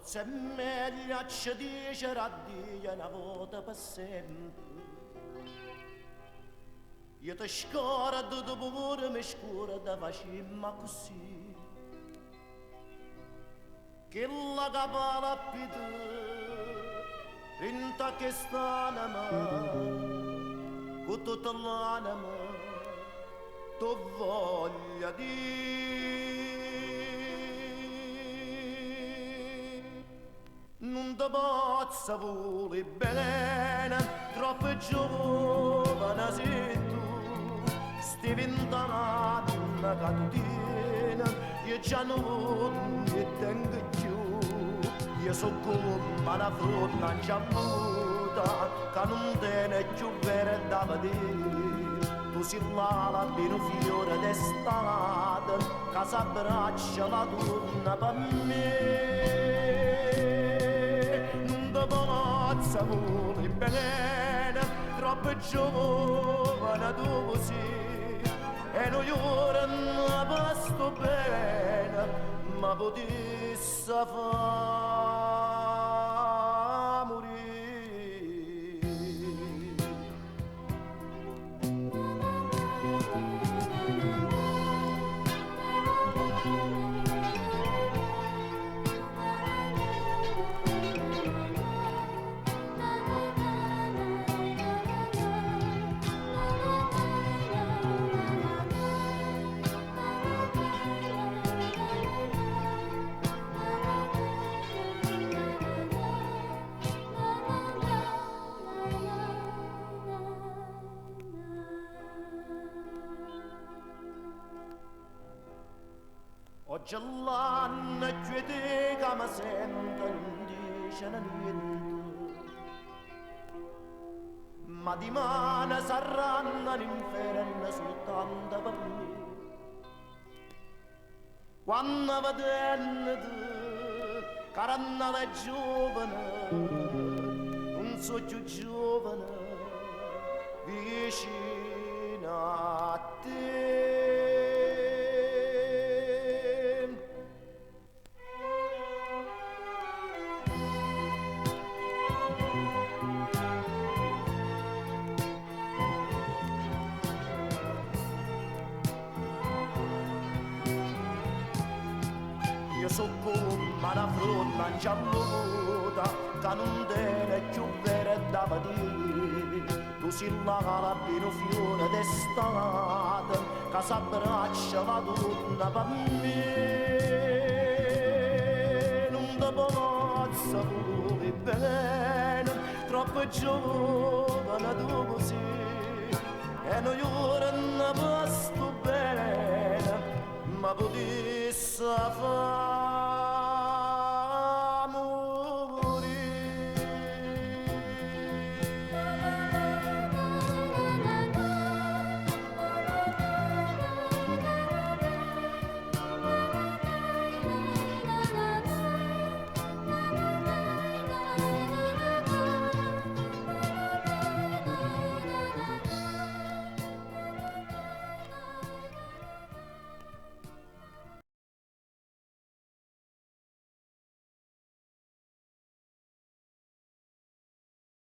forse è meglio ci dicere addio una volta per sempre. Io ti scordo dopo pure mi scordo facimma così, che la capala più rinta che sta l'anima, con tutta l'anima tu voglia di. Non ti posso volere bene, troppo giovane sei tu, stai vent'anni catutina, io già non ti tengo più, io so come una frutta già muta, che non tiene più verde da vedere, tu sei l'albino fiore d'estate, che s'abbraccia la donna per me. Palazza vuole bene, troppo giovane tu così, e noi ora non pasto bene, ma potesse far morire. Oggi l'anno è più che mi sento non dice niente, ma di mano saranno l'inferno soltanto per me. Quando vedendo te, caranna è giovane, non so più giovane, vicino a te. Io so come una frutta gialluta, che non tiene più verde da vedere, tu sei l'albino fiore d'estate, che s'abbraccia la donna per me. Non ti posso volere bene, troppo giovane tu così, e noi ora non pasto bene, ma potesse fare